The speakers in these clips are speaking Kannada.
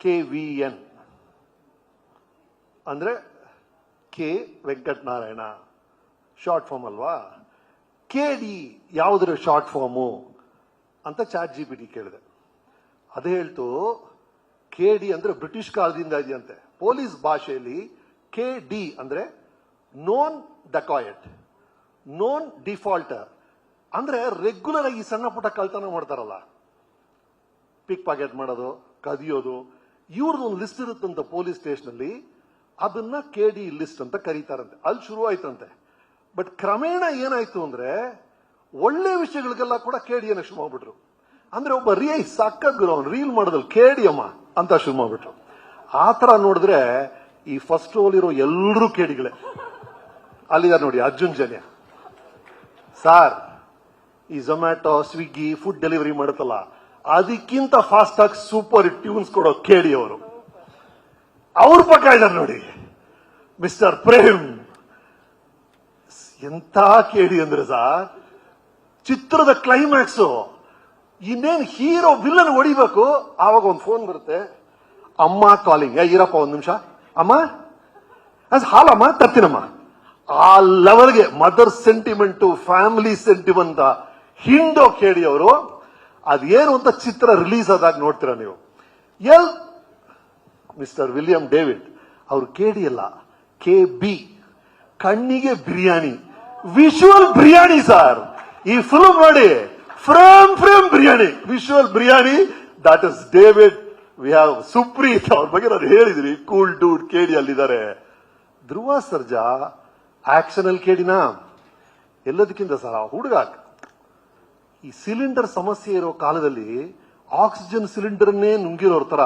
KVN ಅಂದ್ರೆ ಕೆ ವೆಂಕಟನಾರಾಯಣ ಶಾರ್ಟ್ ಫಾರ್ಮ್ ಅಲ್ವಾ. KD ಯಾವುದ್ರ ಶಾರ್ಟ್ ಫಾರ್ಮು ಅಂತ ChatGPT ಕೇಳಿದೆ. ಅದೇ ಹೇಳ್ತು KD ಅಂದ್ರೆ ಬ್ರಿಟಿಷ್ ಕಾಲದಿಂದ ಇದೆಯಂತೆ. ಪೊಲೀಸ್ ಭಾಷೆಯಲ್ಲಿ KD ಅಂದ್ರೆ ನೋನ್ ಡಕಾಯಟ್, ನೋನ್ ಡಿಫಾಲ್ಟರ್ ಅಂದ್ರೆ ರೆಗ್ಯುಲರ್ ಆಗಿ ಸಣ್ಣ ಪುಟ್ಟ ಕಳ್ತನ ಮಾಡ್ತಾರಲ್ಲ, ಪಿಕ್ ಪಾಕೆಟ್ ಮಾಡೋದು, ಕದಿಯೋದು, ಇವ್ರದ್ದು ಒಂದು ಲಿಸ್ಟ್ ಇರುತ್ತಂತ ಪೊಲೀಸ್ ಸ್ಟೇಷನ್ ಅಲ್ಲಿ, ಅದನ್ನ KD ಲಿಸ್ಟ್ ಅಂತ ಕರೀತಾರಂತೆ. ಅಲ್ಲಿ ಶುರು ಆಯ್ತಂತೆ. ಬಟ್ ಕ್ರಮೇಣ ಏನಾಯ್ತು ಅಂದ್ರೆ ಒಳ್ಳೆ ವಿಷಯಗಳಿಗೆಲ್ಲ ಕೂಡ KD ಅನ್ನ ಶುರು ಮಾಡ್ಬಿಟ್ರು. ಅಂದ್ರೆ ಒಬ್ಬ ಸಕ್ಕತ್ ಗುರು ಅವ್ನು ರೀಲ್ ಮಾಡೋದಲ್ಲಿ KD ಅಮ್ಮ ಅಂತ ಶುರು ಮಾಡ್ಬಿಟ್ರು. ಆ ತರ ನೋಡಿದ್ರೆ ಈ ಫಸ್ಟ್ ರೋಲ್ ಇರೋ ಎಲ್ಲರೂ KDಗಳೇ. ಅಲ್ಲಿದ್ದಾರೆ ನೋಡಿ ಅರ್ಜುನ್ ಜನ್ಯ ಸಾರ್. ಈ ಝೊಮ್ಯಾಟೊ ಸ್ವಿಗ್ಗಿ ಫುಡ್ ಡೆಲಿವರಿ ಮಾಡುತ್ತಲ್ಲ, ಅದಕ್ಕಿಂತ ಫಾಸ್ಟ್ ಆಗಿ ಸೂಪರ್ ಟ್ಯೂನ್ಸ್ ಕೊಡೋ KD ಅವರು. ಅವ್ರ ಪಕ್ಕ ಇದ್ದಾರೆ ನೋಡಿ ಮಿಸ್ಟರ್ ಪ್ರೇಮ್. ಎಂತ KD ಅಂದ್ರೆ ಸಾರ್, ಚಿತ್ರದ ಕ್ಲೈಮ್ಯಾಕ್ಸ್ ಇನ್ನೇನ್ ಹೀರೋ ವಿಲ್ಲನ್ ಹೊಡಿಬೇಕು, ಆವಾಗ ಒಂದು ಫೋನ್ ಬರುತ್ತೆ, ಅಮ್ಮ ಕಾಲಿಂಗ್, ಇರಪ್ಪ ಒಂದ್ ನಿಮಿಷ ಅಮ್ಮ ಹಾಲಮ್ಮ ತರ್ತೀನಮ್ಮ. ಆ ಲೆವೆಲ್ಗೆ ಮದರ್ ಸೆಂಟಿಮೆಂಟ್, ಫ್ಯಾಮಿಲಿ ಸೆಂಟಿಮೆಂಟ್ ಹಿಂಡೋ KD ಅವರು. ಅದೇನು ಅಂತ ಚಿತ್ರ ರಿಲೀಸ್ ಆದಾಗ ನೋಡ್ತೀರಾ ನೀವು. ಮಿಸ್ಟರ್ ವಿಲಿಯಂ ಡೇವಿಡ್ ಅವರು KD ಅಲ್ಲ, KB, ಕಣ್ಣಿಗೆ ಬಿರಿಯಾನಿ, ವಿಶುವಲ್ ಬಿರಿಯಾನಿ ಸರ್. ಈ ಫಿಲ್ಮ್ ನೋಡಿ, frame biryani, visual biryani. That is David. We have Supreeth, ಅವ್ರ ಬಗ್ಗೆ ನಾನು ಹೇಳಿದ್ರಿ, ಕೂಲ್ ಡೂಡ್ KD ಅಲ್ಲಿದ್ದಾರೆ. ಧ್ರುವ ಸರ್ಜಾ ಆಕ್ಷನ್ ಅಲ್ಲಿ KDನಾ? ಎಲ್ಲದಕ್ಕಿಂತ ಸರ್ ಹುಡುಗ ಈ ಸಿಲಿಂಡರ್ ಸಮಸ್ಯೆ ಇರೋ ಕಾಲದಲ್ಲಿ ಆಕ್ಸಿಜನ್ ಸಿಲಿಂಡರ್ನೇ ನುಂಗಿರೋರ್ ತರ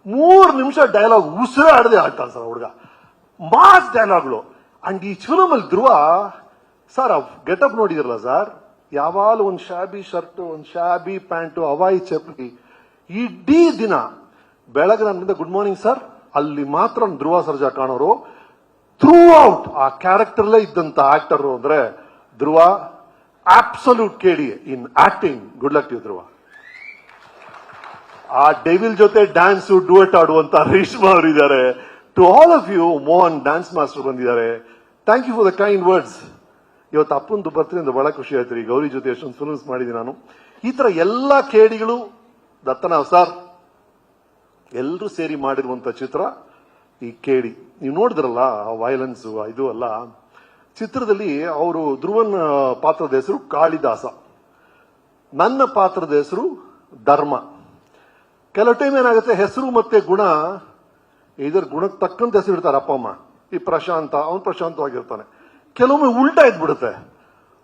3 ನಿಮಿಷ ಡೈಲಾಗ್ ಉಸಿರಾಡದೆ ಆಗ್ತಾನೆ ಸರ್ ಹುಡುಗ. ಮಾಸ್ ಡೈಲಾಗ್ಗಳು. ಅಂಡ್ ಈ ಫಿಲ್ಮ್ ಅಲ್ಲಿ ಧ್ರುವ ಸರ್ ಗೆಟಪ್ ನೋಡಿದಿರಲ್ಲ ಸರ್, ಯಾವಾಗಲೂ ಒಂದು ಶಾಬಿ ಶರ್ಟ್, ಒಂದು ಶಾಬಿ ಪ್ಯಾಂಟು, ಹವಾಯಿ ಚಪ್ಪಲಿ. ಇಡೀ ದಿನ ಬೆಳಗ್ಗೆ ನನ್ನಿಂದ ಗುಡ್ ಮಾರ್ನಿಂಗ್ ಸರ್, ಅಲ್ಲಿ ಮಾತ್ರ ಧ್ರುವ ಸರ್ಜಾ ಕಾಣೋರು. ಥ್ರೂ ಔಟ್ ಆ ಕ್ಯಾರೆಕ್ಟರ್ಲೇ ಇದ್ದಂತ ಆಕ್ಟರ್ ಅಂದ್ರೆ Dhruva. Absolute KD in acting. Good luck to Dhruva. ಆ ಡೆವಿಲ್ ಜೊತೆ ಡ್ಯಾನ್ಸ್ ಡುವೆಟ್ ಆಡುವಂತ ರೇಷ್ಮಾ ಅವರು ಇದ್ದಾರೆ. To all of you, Mohan dance master ಬಂದಿದ್ದಾರೆ. Thank you for the kind words. ಇವತ್ತು ಅಪ್ಪಂದು ಬರ್ತೀನಿ ಬಹಳ ಖುಷಿ ಆಯ್ತು. ಈ ಗೌರಿ ಜೊತೆ ಎಷ್ಟೊಂದು ಫಿಲ್ಮ್ಸ್ ಮಾಡಿದ್ದೀನಿ ನಾನು. ಈ ತರ ಎಲ್ಲಾ KDಗಳು ದತ್ತನಾವ್ ಸರ್ ಎಲ್ಲರೂ ಸೇರಿ ಮಾಡಿರುವಂತ ಚಿತ್ರ ಈ KD. ನೀವು ನೋಡಿದ್ರಲ್ಲ ವೈಲೆನ್ಸ್ ಇದು ಅಲ್ಲ. ಚಿತ್ರದಲ್ಲಿ ಅವರು ಧ್ರುವನ್ ಪಾತ್ರದ ಹೆಸರು ಕಾಳಿದಾಸ, ನನ್ನ ಪಾತ್ರದ ಹೆಸರು ಧರ್ಮ. ಕೆಲವು ಟೈಮ್ ಏನಾಗುತ್ತೆ, ಹೆಸರು ಮತ್ತೆ ಗುಣ ಇದರ ಗುಣಕ್ಕೆ ತಕ್ಕಂತ ಹೆಸರು ಇಡ್ತಾರೆ ಅಪ್ಪ ಅಮ್ಮ. ಈ ಪ್ರಶಾಂತ, ಅವನು ಪ್ರಶಾಂತವಾಗಿರ್ತಾನೆ. ಕೆಲವೊಮ್ಮೆ ಉಲ್ಟಾ ಇದ್ಬಿಡುತ್ತೆ.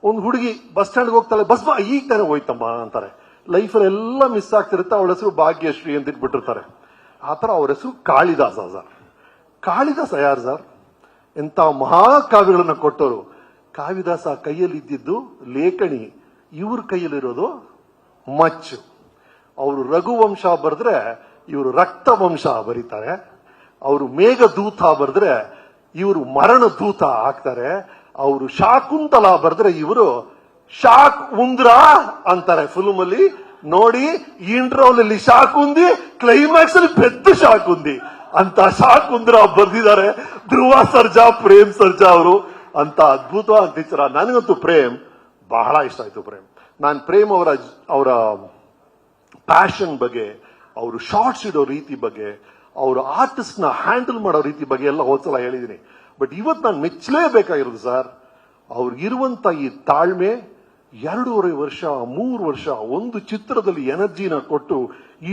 ಒಂದು ಹುಡುಗಿ ಬಸ್ ಸ್ಟ್ಯಾಂಡ್ಗೆ ಹೋಗ್ತಾಳೆ, ಬಸ್ ಈಗ ತಾನೆ ಹೋಯ್ತಮ್ಮ ಅಂತಾರೆ. ಲೈಫಲ್ಲಿ ಎಲ್ಲ ಮಿಸ್ ಆಗ್ತಿರುತ್ತೆ. ಅವಳ ಹೆಸರು ಭಾಗ್ಯಶ್ರೀ ಅಂತ ಇಟ್ಬಿಟ್ಟಿರ್ತಾರೆ. ಆತರ ಅವ್ರ ಹೆಸರು ಕಾಳಿದಾಸ ಸರ್. ಕಾಳಿದಾಸ ಯಾರು ಸರ್? ಎಂತ ಮಹಾಕಾವ್ಯಗಳನ್ನ ಕೊಟ್ಟವರು. ಕಾಳಿದಾಸ ಕೈಯಲ್ಲಿ ಇದ್ದಿದ್ದು ಲೇಖನಿ, ಇವ್ರ ಕೈಯಲ್ಲಿರೋದು ಮಚ್ಚು. ಅವರು ರಘುವಂಶ ಬರೆದ್ರೆ ಇವರು ರಕ್ತವಂಶ ಬರೀತಾರೆ. ಅವರು ಮೇಘದೂತ ಬರೆದ್ರೆ ಇವರು ಮರಣ ದೂತ ಆಗ್ತಾರೆ. ಅವರು ಶಾಕುಂತಲ ಬರೆದ್ರೆ ಇವರು ಶಾಕ್ ಉಂದ್ರ ಅಂತಾರೆ. ಫಿಲ್ಮ್ ಅಲ್ಲಿ ನೋಡಿ, ಇಂಟ್ರೋಲ್ ಅಲ್ಲಿ ಶಾಕುಂದಿ, ಕ್ಲೈಮ್ಯಾಕ್ಸ್ ಅಲ್ಲಿ ಪೆದ್ದ ಶಾಕುಂದಿ ಅಂತ ಶಾಕುಂದ್ರ ಬರ್ದಿದ್ದಾರೆ ಧ್ರುವ ಸರ್ಜಾ, ಪ್ರೇಮ್ ಸರ್ಜಾ ಅವರು. ಅಂತ ಅದ್ಭುತವಾದ ಚಿತ್ರ. ನನಗಂತೂ ಪ್ರೇಮ್ ಬಹಳ ಇಷ್ಟ ಆಯ್ತು. ನಾನು ಪ್ರೇಮ್ ಅವರ ಪ್ಯಾಷನ್ ಬಗ್ಗೆ, ಅವರು ಶಾರ್ಟ್ಸ್ ಇಡೋ ರೀತಿ ಬಗ್ಗೆ, ಅವರು ಆರ್ಟಿಸ್ಟ್ ನ ಹ್ಯಾಂಡಲ್ ಮಾಡೋ ರೀತಿ ಬಗ್ಗೆ ಎಲ್ಲ ಹೋದ್ಸಲ ಹೇಳಿದೀನಿ. ಬಟ್ ಇವತ್ತು ನಾನು ಮೆಚ್ಚಲೇಬೇಕಾಗಿರೋದು ಸರ್, ಅವ್ರಿಗಿರುವಂತ ಈ ತಾಳ್ಮೆ. 2.5 ವರ್ಷ 3 ವರ್ಷ ಒಂದು ಚಿತ್ರದಲ್ಲಿ ಎನರ್ಜಿನ ಕೊಟ್ಟು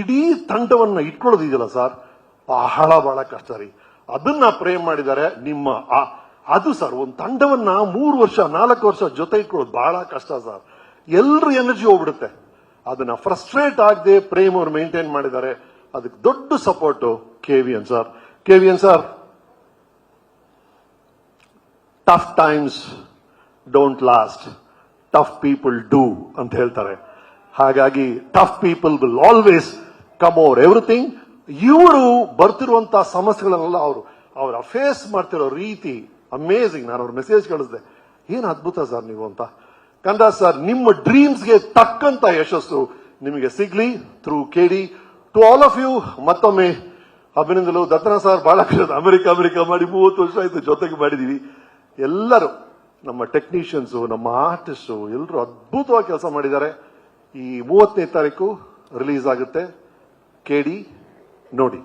ಇಡೀ ತಂಡವನ್ನ ಇಟ್ಕೊಳ್ಳೋದಿದೆಯಲ್ಲ ಸರ್, ಬಹಳ ಬಹಳ ಕಷ್ಟ ರೀ. ಅದನ್ನ ಪ್ರೇಮ್ ಮಾಡಿದ್ದಾರೆ. ನಿಮ್ಮ ಅದು ಸರ್, ಒಂದು ತಂಡವನ್ನ 3 ವರ್ಷ 4 ವರ್ಷ ಜೊತೆ ಇಟ್ಕೊಳ್ಳೋದು ಬಹಳ ಕಷ್ಟ ಸರ್. ಎಲ್ರು ಎನರ್ಜಿ ಹೋಗ್ಬಿಡುತ್ತೆ. ಅದನ್ನ ಫ್ರಸ್ಟ್ರೇಟ್ ಆಗದೆ ಪ್ರೇಮ್ ಅವರು ಮೇಂಟೈನ್ ಮಾಡಿದ್ದಾರೆ. ಅದಕ್ಕೆ ದೊಡ್ಡ support KVN sir. KVN sir, tough times don't last, tough people do ಅಂತ ಹೇಳ್ತಾರೆ. ಹಾಗಾಗಿ tough people will always come over everything. ಇವರು ಬರ್ತಿರುವಂತಹ ಸಮಸ್ಯೆಗಳನ್ನೆಲ್ಲ ಅವರ ಫೇಸ್ ಮಾಡ್ತಿರೋ ರೀತಿ ಅಮೇಝಿಂಗ್. ನಾನು ಅವ್ರ ಮೆಸೇಜ್ ಕಳಿಸಿದೆ, ಏನ್ ಅದ್ಭುತ ಸರ್ ನೀವು ಅಂತ. ಕಂದ ಸರ್, ನಿಮ್ಮ ಡ್ರೀಮ್ಸ್ಗೆ ತಕ್ಕಂತ ಯಶಸ್ಸು ನಿಮಗೆ ಸಿಗ್ಲಿ through KD. To all of you ಮತ್ತೊಮ್ಮೆ ಅಭಿನಂದನಗಳು. ದತ್ತನ ಸರ್ ಬಹಳ ಅಮೆರಿಕ ಮಾಡಿ 30 ವರ್ಷ ಆಯ್ತು ಜೊತೆಗೆ ಮಾಡಿದೀವಿ. ಎಲ್ಲರೂ ನಮ್ಮ ಟೆಕ್ನಿಷಿಯನ್ಸ್, ನಮ್ಮ ಆರ್ಟಿಸ್ಟ್ ಎಲ್ಲರೂ ಅದ್ಭುತವಾಗಿ ಕೆಲಸ ಮಾಡಿದ್ದಾರೆ. ಈ 30ನೇ ತಾರೀಕು ರಿಲೀಸ್ ಆಗುತ್ತೆ, ಕೇಳಿ ನೋಡಿ.